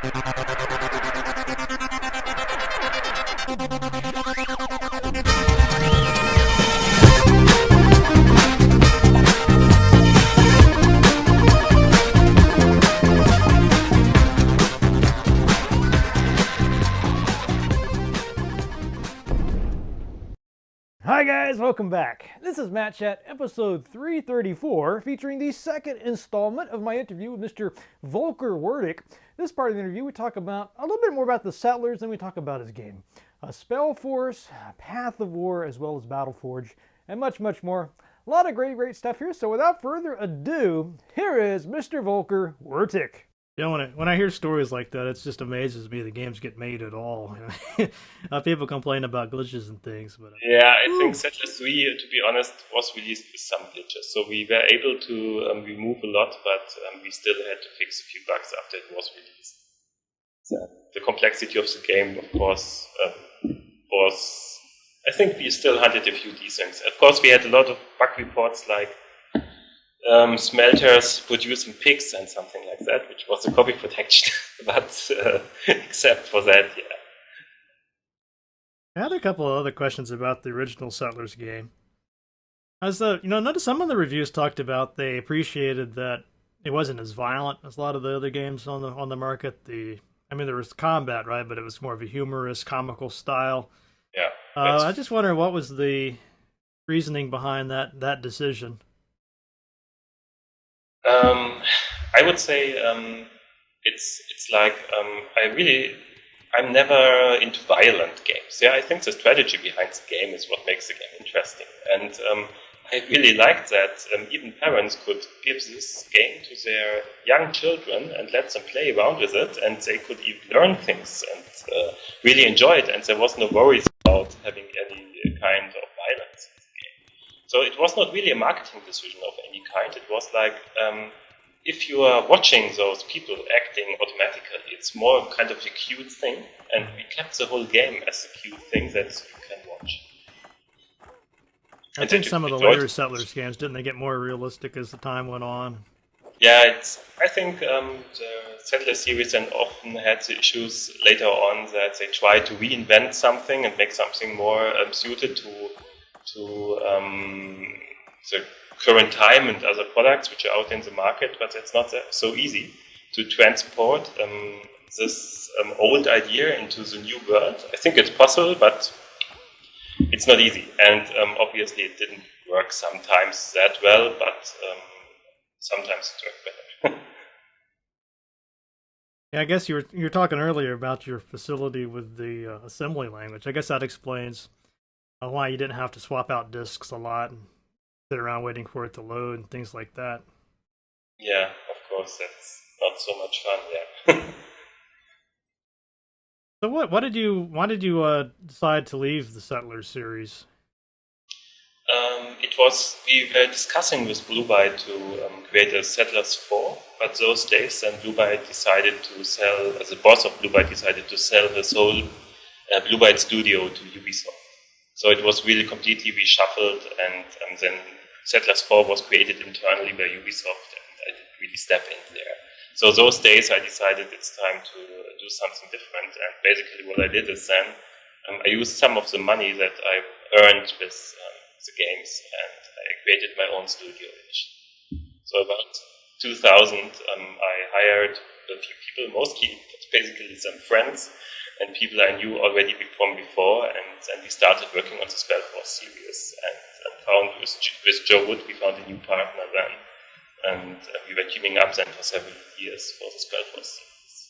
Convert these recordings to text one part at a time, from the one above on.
Hi guys, welcome back. This is Matt Chat, episode 334, featuring the second installment of my interview with Mr. Volker Wertich. This part of the interview, we talk about a little bit more about the Settlers than we talk about his game. Spellforce, Path of War, as well as Battleforge, and much, much more. A lot of great stuff here, so without further ado, here is Mr. Volker Wertich. You know, when I hear stories like that, it just amazes me the games get made at all. People complain about glitches and things, but yeah, I think Settlers 3, to be honest, was released with some glitches. So we were able to remove a lot, but we still had to fix a few bugs after it was released. So the complexity of the game, of course, was... I think we still hunted a few things. Of course, we had a lot of bug reports like smelters producing pigs and something like that, which was a copy protection. But except for that, yeah. I had a couple of other questions about the original Settlers game. Notice some of the reviews talked about they appreciated that it wasn't as violent as a lot of the other games on the market. There was combat, right, but it was more of a humorous, comical style. Yeah. I just wonder what was the reasoning behind that decision. I would say it's like I'm never into violent games. Yeah, I think the strategy behind the game is what makes the game interesting, and I really like that even parents could give this game to their young children and let them play around with it, and they could even learn things and really enjoy it, and there was no worries about having any kind of violence. So it was not really a marketing decision of any kind. It was like, if you are watching those people acting automatically, it's more kind of a cute thing. And we kept the whole game as a cute thing that you can watch. I think some of the later Settlers games, didn't they get more realistic as the time went on? Yeah, I think the Settler series then often had the issues later on that they try to reinvent something and make something more suited to the current time and other products which are out in the market, but it's not so easy to transport this old idea into the new world. I think it's possible, but it's not easy. And obviously it didn't work sometimes that well, but sometimes it worked better. Yeah, I guess you were talking earlier about your facility with the assembly language. I guess that explains why you didn't have to swap out disks a lot and sit around waiting for it to load and things like that. Yeah, of course, that's not so much fun, yeah. So why did you decide to leave the Settlers series? We were discussing with Blue Byte to create a Settlers 4, but those days then Blue Byte decided to sell, as the boss of Blue Byte decided to sell his whole Blue Byte studio to Ubisoft. So it was really completely reshuffled, and then Settlers 4 was created internally by Ubisoft, and I didn't really step in there. So those days I decided it's time to do something different, and basically what I did is then I used some of the money that I earned with the games, and I created my own studio initially. So about 2000 I hired a few people, mostly basically some friends, and people I knew already from before, and then we started working on the Spellforce series, and found with Joe Wood we found a new partner then, and we were teaming up then for several years for the Spellforce series.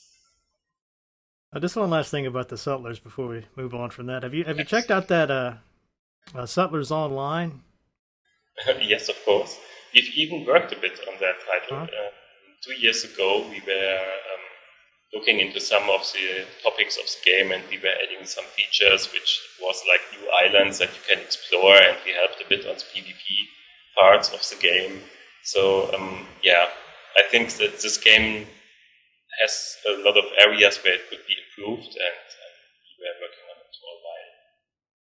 Just one last thing about the Settlers before we move on from that. Have you checked out that Settlers Online? Yes, of course. We've even worked a bit on that title. 2 years ago we were looking into some of the topics of the game, and we were adding some features which was like new islands that you can explore, and we helped a bit on the PvP parts of the game. So I think that this game has a lot of areas where it could be improved, and we were working on it for a while.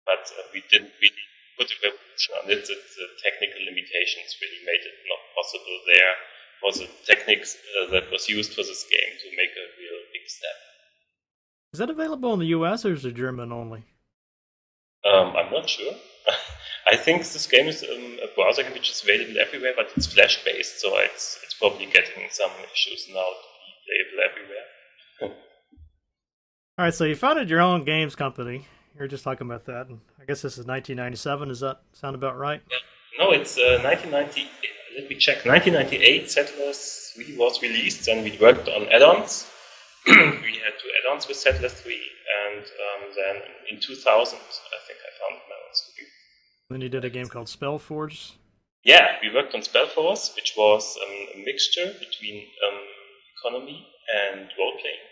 But we didn't really put a revolution on it. The technical limitations really made it not possible there. for the techniques that was used for this game to make a real big step. Is that available in the US or is it German only? I'm not sure. I think this game is a browser game which is available everywhere, but it's Flash-based, so it's probably getting some issues now to be playable everywhere. All right, so you founded your own games company. You were just talking about that, and I guess this is 1997. Does that sound about right? No, it's 1990. Let me check. 1998, Settlers 3 was released, and we worked on add-ons. We had 2 add-ons with Settlers 3, and then in 2000, I think I found my own studio. Then you did a game called Spellforce. Yeah, we worked on Spellforce, which was a mixture between economy and role-playing.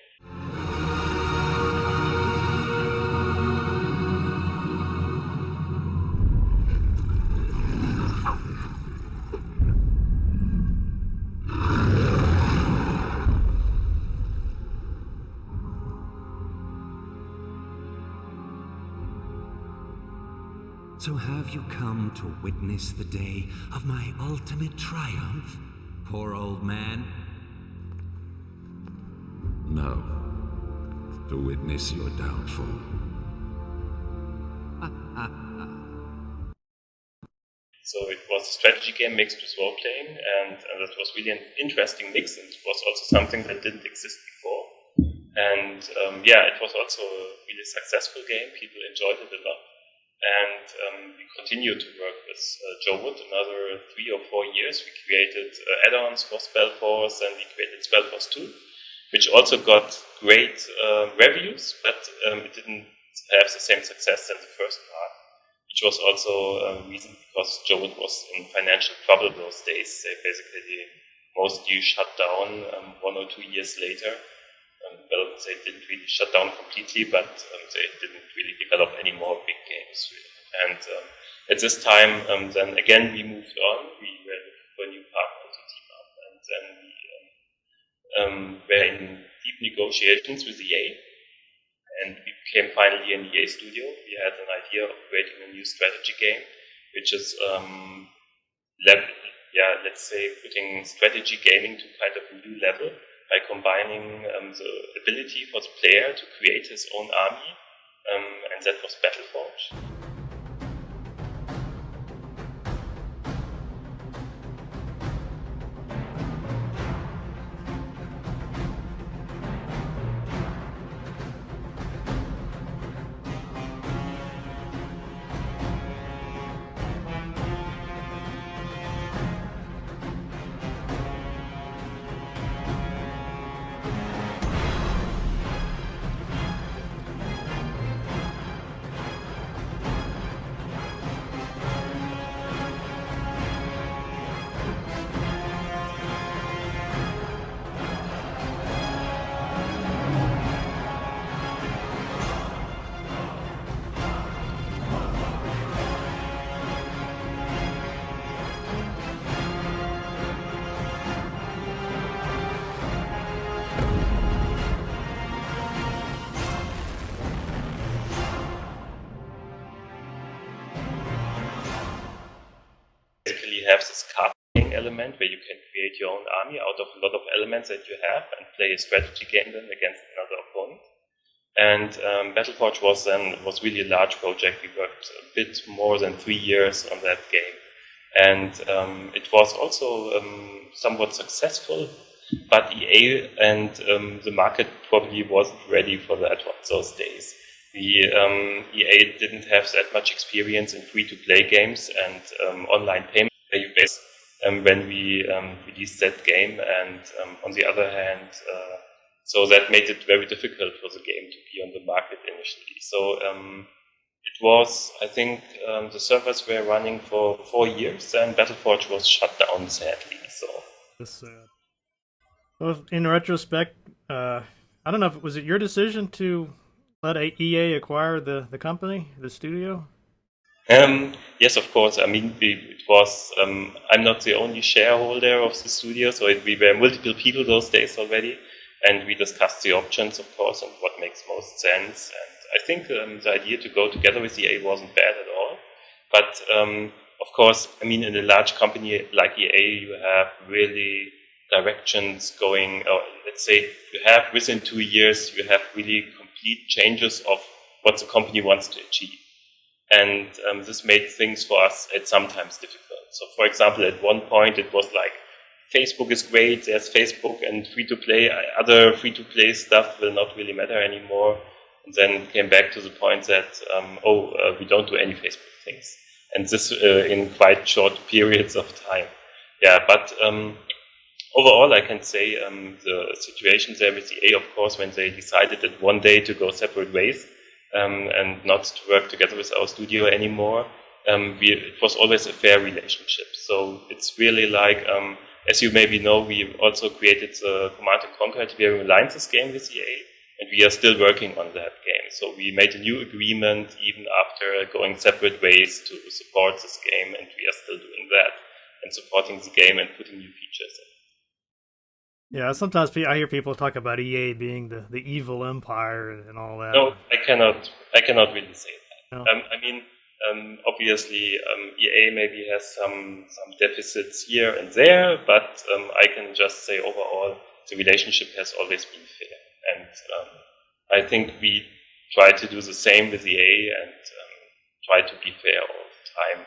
So have you come to witness the day of my ultimate triumph, poor old man? No. To witness your downfall. So it was a strategy game mixed with role-playing, and that was really an interesting mix, and it was also something that didn't exist before. And it was also a really successful game. People enjoyed it a lot. And we continued to work with Joe Wood another 3 or 4 years. We created add-ons for Spellforce, and we created Spellforce 2, which also got great reviews, but it didn't have the same success as the first part, which was also a reason because Joe Wood was in financial trouble those days. They basically mostly shut down 1 or 2 years later. Well, they didn't really shut down completely, but they didn't really develop any more big games, really. And at this time, then again, we moved on. We were looking for a new partner to team up, and then we were in deep negotiations with EA, and we became finally an EA studio. We had an idea of creating a new strategy game, which is, let's say, putting strategy gaming to kind of a new level, by combining the ability for the player to create his own army, and that was Battleforge. Have this card playing element where you can create your own army out of a lot of elements that you have and play a strategy game then against another opponent. And Battleforge was really a large project. We worked a bit more than 3 years on that game, and it was also somewhat successful. But EA and the market probably wasn't ready for that one those days. EA didn't have that much experience in free-to-play games and online payment. When we released that game, and on the other hand, so that made it very difficult for the game to be on the market initially. So it was, I think, the servers were running for 4 years, and Battleforge was shut down, sadly. So that's sad. Well, in retrospect, I don't know if was it your decision to let EA acquire the company, the studio? Yes, of course. I mean, it was. I'm not the only shareholder of the studio, so we were multiple people those days already, and we discussed the options, of course, and what makes most sense. And I think the idea to go together with EA wasn't bad at all. But of course, I mean, in a large company like EA, you have really directions going, or let's say you have within 2 years, you have really complete changes of what the company wants to achieve. And this made things for us at sometimes difficult. So for example, at one point it was like, Facebook is great, there's Facebook and free-to-play, other free-to-play stuff will not really matter anymore. And then came back to the point that, we don't do any Facebook things. And this in quite short periods of time. Yeah, but overall I can say the situation there with EA, of course, when they decided that one day to go separate ways and not to work together with our studio anymore, it was always a fair relationship. So it's really like, as you maybe know, we also created the Command & Conquer Tiberium Alliances game with EA, and we are still working on that game. So we made a new agreement even after going separate ways to support this game, and we are still doing that and supporting the game and putting new features in. Yeah, sometimes I hear people talk about EA being the evil empire and all that. No, I cannot really say that. No. Obviously, EA maybe has some deficits here and there, but I can just say overall the relationship has always been fair. And I think we try to do the same with EA and try to be fair all the time.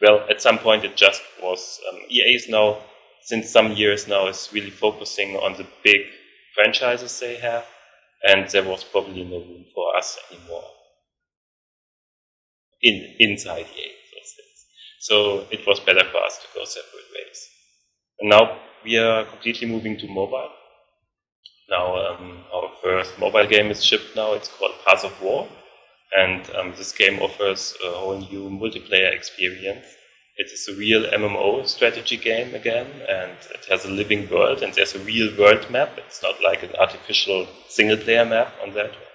Well, at some point it just was, EA is now, since some years now, is really focusing on the big franchises they have, and there was probably no room for us anymore inside EA. So it was better for us to go separate ways. And now we are completely moving to mobile. Now our first mobile game is shipped now. It's called Path of War. And this game offers a whole new multiplayer experience. It is a real MMO strategy game again, and it has a living world, and there's a real world map. It's not like an artificial single-player map on that one.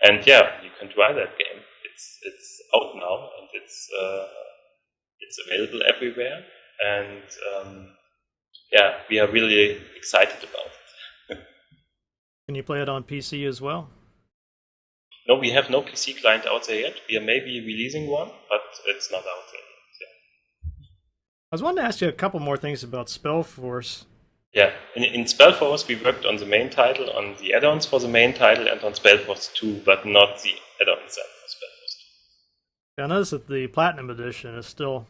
And yeah, you can try that game. It's out now, and it's available everywhere. And we are really excited about it. Can you play it on PC as well? No, we have no PC client out there yet. We are maybe releasing one, but it's not out there yet. I was wanting to ask you a couple more things about Spellforce. Yeah, in Spellforce we worked on the main title, on the add-ons for the main title, and on Spellforce 2, but not the add-ons for Spellforce 2. I noticed that the Platinum Edition is still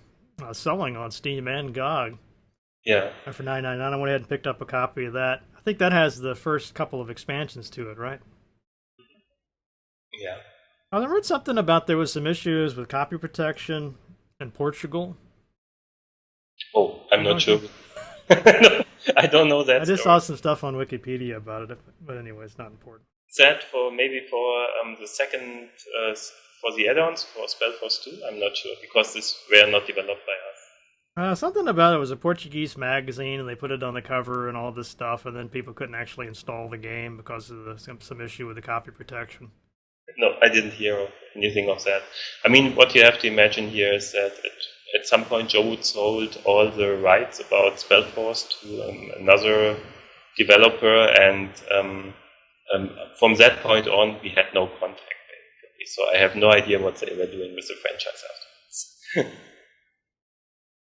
selling on Steam and GOG. Yeah. For $9.99, I went ahead and picked up a copy of that. I think that has the first couple of expansions to it, right? Yeah. I read something about there was some issues with copy protection in Portugal. Oh, I'm not sure. I don't know that. I just saw some stuff on Wikipedia about it, but anyway, it's not important. That for the second for the add-ons for Spellforce 2, I'm not sure because this were not developed by us. Something about it was a Portuguese magazine, and they put it on the cover and all this stuff, and then people couldn't actually install the game because of some issue with the copy protection. No, I didn't hear of anything of that. I mean, what you have to imagine here is that at some point Joe Wood sold all the rights about Spellforce to another developer, and from that point on we had no contact, basically. So I have no idea what they were doing with the franchise afterwards.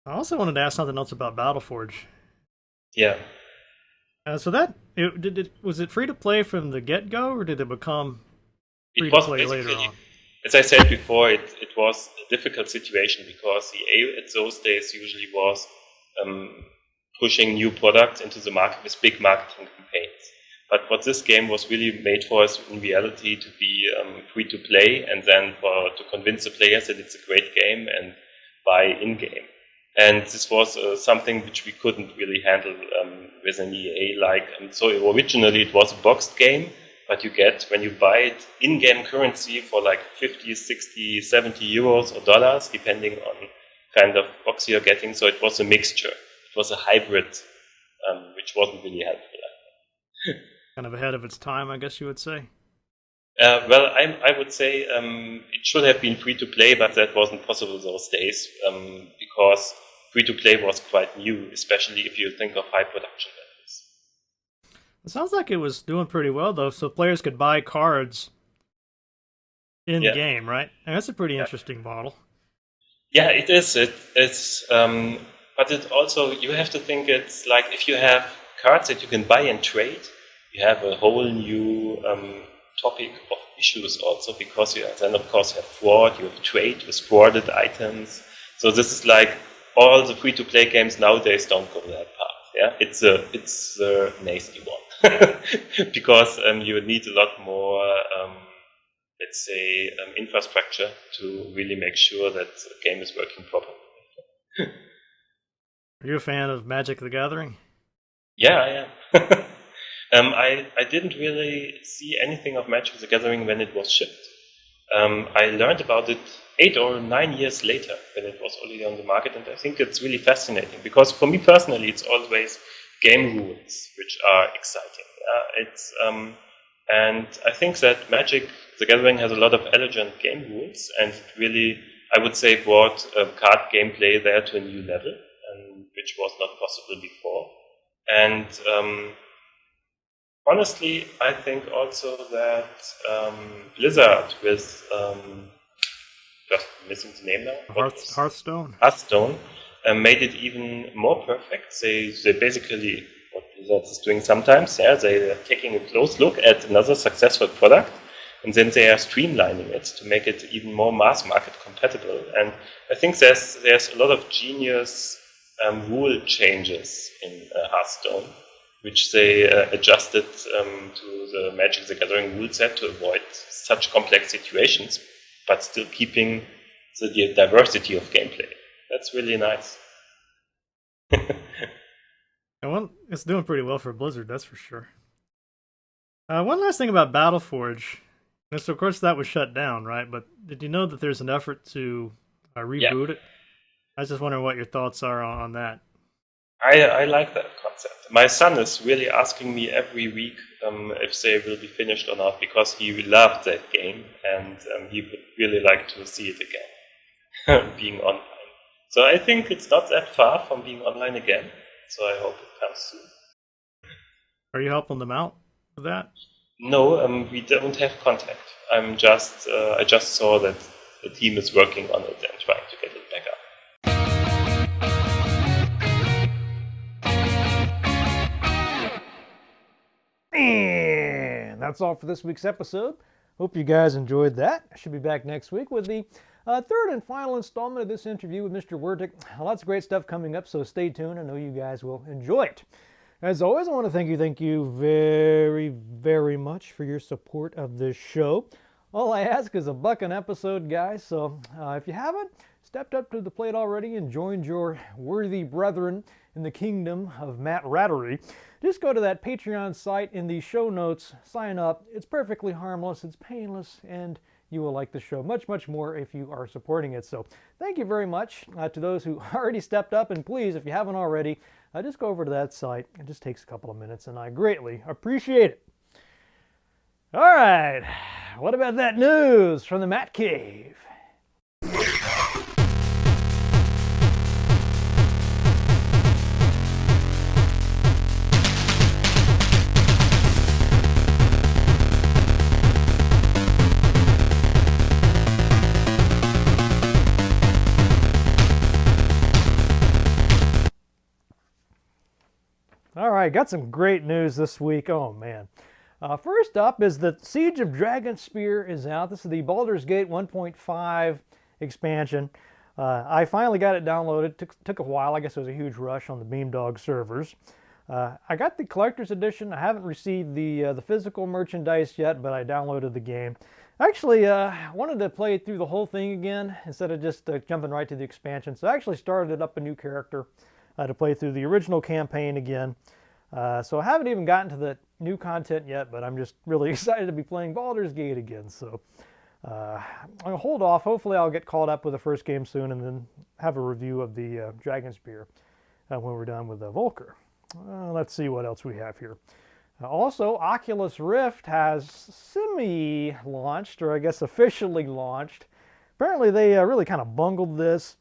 I also wanted to ask something else about Battleforge. Yeah. So was it free to play from the get-go, or did it become free It to was play later basically, on? as I said before, it was a difficult situation because EA at those days usually was pushing new products into the market with big marketing campaigns. But what this game was really made for is in reality to be free to play, and then to convince the players that it's a great game and buy in-game. And this was something which we couldn't really handle with an EA. So originally it was a boxed game, but you get, when you buy it, in-game currency for like 50, 60, 70 euros or dollars, depending on kind of box you're getting. So it was a mixture. It was a hybrid, which wasn't really helpful. Kind of ahead of its time, I guess you would say. Well, I would say it should have been free-to-play, but that wasn't possible those days because free-to-play was quite new, especially if you think of high production values. It sounds like it was doing pretty well, though, so players could buy cards in the game, right? And that's a pretty interesting model. Yeah, it is. But it also, you have to think it's like if you have cards that you can buy and trade, you have a whole new topic of issues also, because you then of course have fraud, you have trade with frauded items. So this is like all the free-to-play games nowadays don't go that path. Yeah, it's a nasty one because you need a lot more, let's say, infrastructure to really make sure that the game is working properly. Are you a fan of Magic the Gathering? Yeah, I am. I didn't really see anything of Magic the Gathering when it was shipped. I learned about it 8 or 9 years later when it was already on the market, and I think it's really fascinating because for me personally, it's always game rules which are exciting. And I think that Magic the Gathering has a lot of elegant game rules, and it really, I would say, brought card gameplay there to a new level, which was not possible before. And honestly, I think also that Blizzard with, just missing the name now. Hearthstone? Hearthstone made it even more perfect. They basically, what Blizzard is doing sometimes, they are taking a close look at another successful product, and then they are streamlining it to make it even more mass market compatible. And I think there's a lot of genius rule changes in Hearthstone, which they adjusted to the Magic the Gathering rule set to avoid such complex situations, but still keeping the diversity of gameplay. That's really nice. Well, it's doing pretty well for Blizzard, that's for sure. One last thing about Battleforge. So, of course, that was shut down, right? But did you know that there's an effort to reboot it? I was just wondering what your thoughts are on that. I like that concept. My son is really asking me every week if they will be finished or not, because he loved that game and he would really like to see it again, being online. So I think it's not that far from being online again, so I hope it comes soon. Are you helping them out with that? No, we don't have contact. I just saw that the team is working on it and trying to get it back up. And that's all for this week's episode. Hope you guys enjoyed that. I should be back next week with the third and final installment of this interview with Mr. Wertich. Lots of great stuff coming up, so stay tuned. I know you guys will enjoy it. As always, I want to thank you very, very much for your support of this show. All I ask is $1 an episode, guys, so if you haven't stepped up to the plate already and joined your worthy brethren in the kingdom of Matt Rattery, just go to that Patreon site in the show notes, sign up. It's perfectly harmless, it's painless, and you will like the show much, much more if you are supporting it. So thank you very much to those who already stepped up, and please, if you haven't already, just go over to that site. It just takes a couple of minutes, and I greatly appreciate it. All right, what about that news from the Matt Cave? All right, got some great news this week. Oh, man. First up is that Siege of Dragonspear is out. This is the Baldur's Gate 1.5 expansion. I finally got it downloaded. Took a while. I guess it was a huge rush on the Beamdog servers. I got the collector's edition. I haven't received the physical merchandise yet, but I downloaded the game. Actually, wanted to play through the whole thing again instead of just jumping right to the expansion. So I actually started up a new character to play through the original campaign again. So I haven't even gotten to the new content yet, but I'm just really excited to be playing Baldur's Gate again. So I'm going to hold off. Hopefully I'll get caught up with the first game soon and then have a review of the Dragonspear when we're done with Volker. Let's see what else we have here. Also, Oculus Rift has semi-launched, or I guess officially launched. Apparently they really kind of bungled this.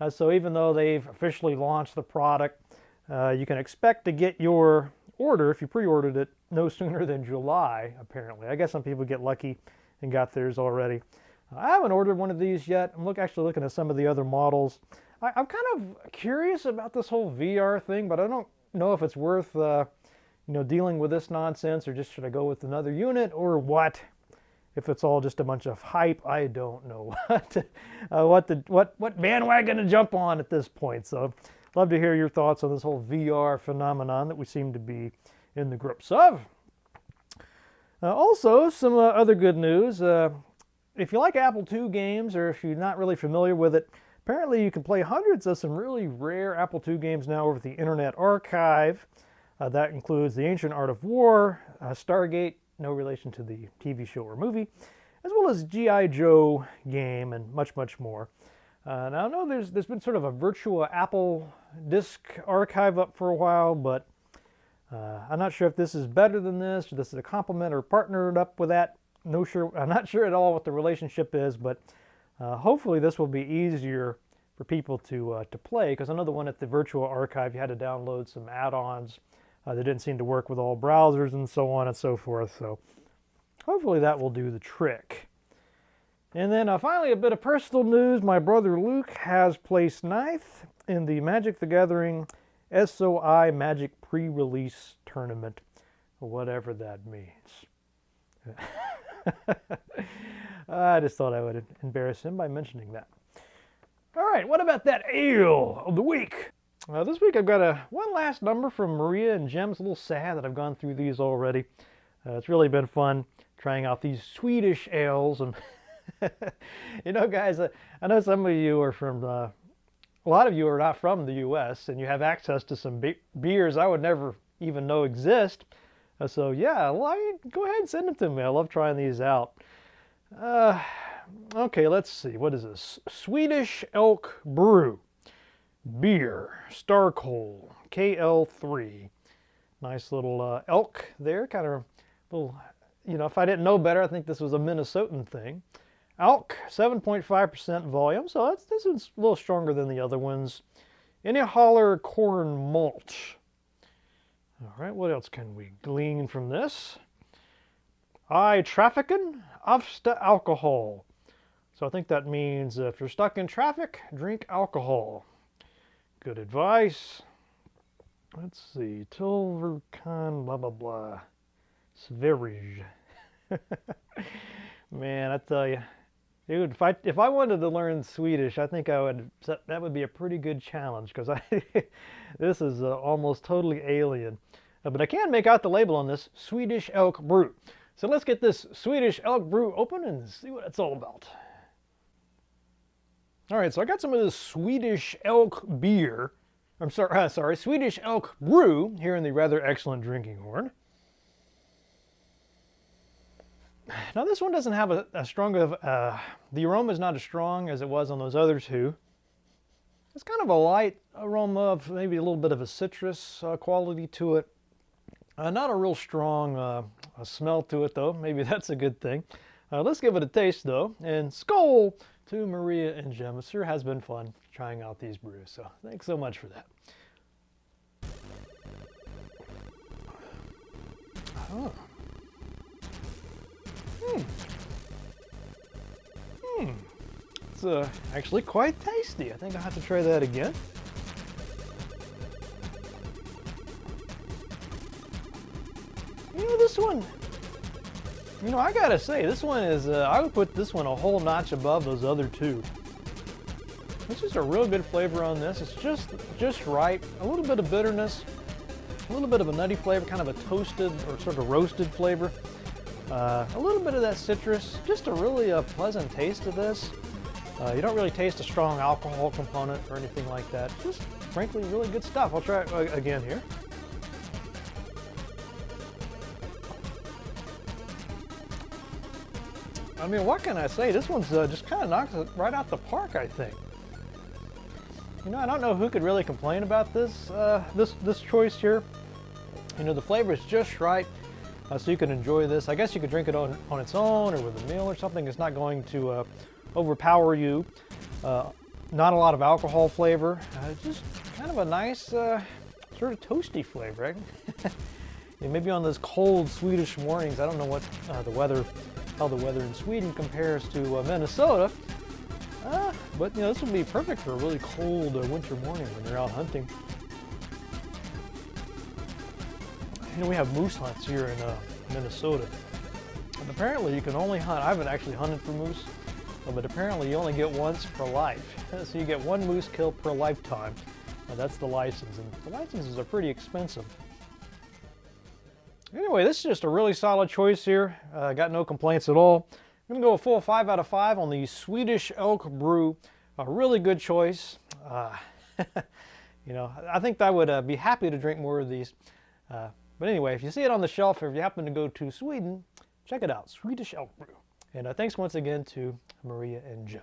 So even though they've officially launched the product, you can expect to get your order, if you pre-ordered it, no sooner than July, apparently. I guess some people get lucky and got theirs already. I haven't ordered one of these yet. I'm actually looking at some of the other models. I'm kind of curious about this whole VR thing, but I don't know if it's worth dealing with this nonsense, or just should I go with another unit, or what? If it's all just a bunch of hype, I don't know what bandwagon to jump on at this point. So love to hear your thoughts on this whole VR phenomenon that we seem to be in the grips of. Also, some other good news. If you like Apple II games, or if you're not really familiar with it, apparently you can play hundreds of some really rare Apple II games now over the Internet Archive. That includes The Ancient Art of War, Stargate, no relation to the TV show or movie, as well as G.I. Joe game, and much, much more. Now, I know there's been sort of a virtual Apple disk archive up for a while, but I'm not sure if this is better than this, or this is a complement or partnered up with that. I'm not sure at all what the relationship is, but hopefully this will be easier for people to play, because I know the one at the virtual archive, you had to download some add-ons that didn't seem to work with all browsers and so on and so forth. So hopefully that will do the trick. And then finally, a bit of personal news. My brother Luke has placed 9th in the Magic the Gathering SOI Magic pre-release tournament, whatever that means. I just thought I would embarrass him by mentioning that. All right, what about that ale of the week? This week I've got one last number from Maria and Jem's. A little sad that I've gone through these already. It's really been fun trying out these Swedish ales. And guys, I know some of you are from, a lot of you are not from the U.S., and you have access to some beers I would never even know exist. So yeah, go ahead and send them to me. I love trying these out. Okay, let's see. What is this? Swedish Elk Brew. Beer. Starcoal. KL3. Nice little elk there. Kind of little, if I didn't know better, I think this was a Minnesotan thing. Elk, 7.5% volume, so this is a little stronger than the other ones. Any holler corn malt. All right, what else can we glean from this? I trafficken after alcohol. So I think that means if you're stuck in traffic, drink alcohol. Good advice. Let's see, Tilverkan, blah, blah, blah. Sverige. Man, I tell you, dude, if I wanted to learn Swedish, I think that would be a pretty good challenge, because this is almost totally alien. But I can make out the label on this, Swedish Elk Brew. So let's get this Swedish Elk Brew open and see what it's all about. All right, so I got some of this Swedish Elk beer. I'm sorry, Swedish Elk Brew here in the rather excellent drinking horn. Now this one doesn't have a strong of, the aroma is not as strong as it was on those other two. It's kind of a light aroma of maybe a little bit of a citrus quality to it. Not a real strong smell to it though, maybe that's a good thing. Let's give it a taste though, and skål to Maria and Jem. It sure has been fun trying out these brews, so thanks so much for that. Oh. It's actually quite tasty. I think I'll have to try that again. This one, I gotta say, this one is, I would put this one a whole notch above those other two. It's just a real good flavor on this. It's just right. A little bit of bitterness, a little bit of a nutty flavor, kind of a toasted or sort of roasted flavor. A little bit of that citrus, just a really pleasant taste of this. You don't really taste a strong alcohol component or anything like that. Just frankly really good stuff. I'll try it again here. I mean, what can I say? This one's just kind of knocks it right out the park, I think. I don't know who could really complain about this this choice here. The flavor is just right. So you can enjoy this. I guess you could drink it on its own or with a meal or something. It's not going to overpower you. Not a lot of alcohol flavor. Just kind of a nice sort of toasty flavor. Maybe on those cold Swedish mornings. I don't know what how the weather in Sweden compares to Minnesota. But this would be perfect for a really cold winter morning when you're out hunting. You know, we have moose hunts here in Minnesota. And apparently you can only hunt, I haven't actually hunted for moose, but apparently you only get once per life. So you get one moose kill per lifetime. That's the license, and the licenses are pretty expensive. Anyway, this is just a really solid choice here. Got no complaints at all. I'm going to go a full 5 out of 5 on the Swedish Elk Brew. A really good choice. You know, I think I would be happy to drink more of these. But anyway, if you see it on the shelf, or if you happen to go to Sweden, check it out, Swedish Elk Brew. And thanks once again to Maria and Jim.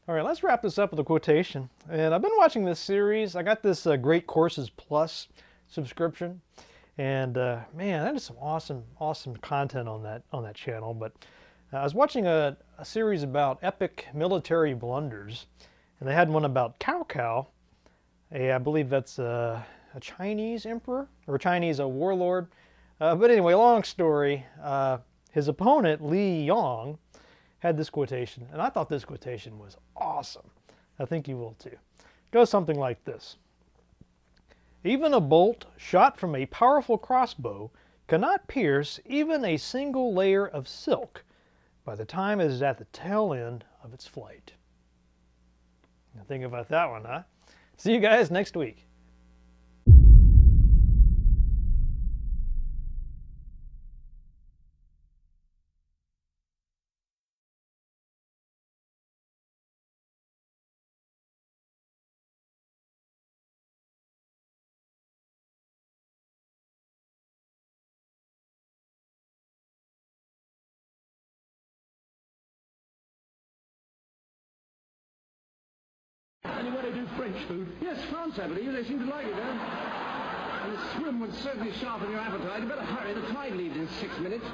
All right, let's wrap this up with a quotation. And I've been watching this series. I got this Great Courses Plus subscription. And man, that is some awesome content on that channel. But I was watching a series about epic military blunders. And they had one about Cao Cao. I believe that's a Chinese emperor, or a Chinese warlord. But anyway, long story, his opponent, Li Yong, had this quotation, and I thought this quotation was awesome. I think you will too. It goes something like this. Even a bolt shot from a powerful crossbow cannot pierce even a single layer of silk by the time it is at the tail end of its flight. Now think about that one, huh? See you guys next week. Anybody do French food? Yes, France, I believe. They seem to like it, huh? And a swim would certainly sharpen your appetite. You better hurry. The tide leaves in 6 minutes.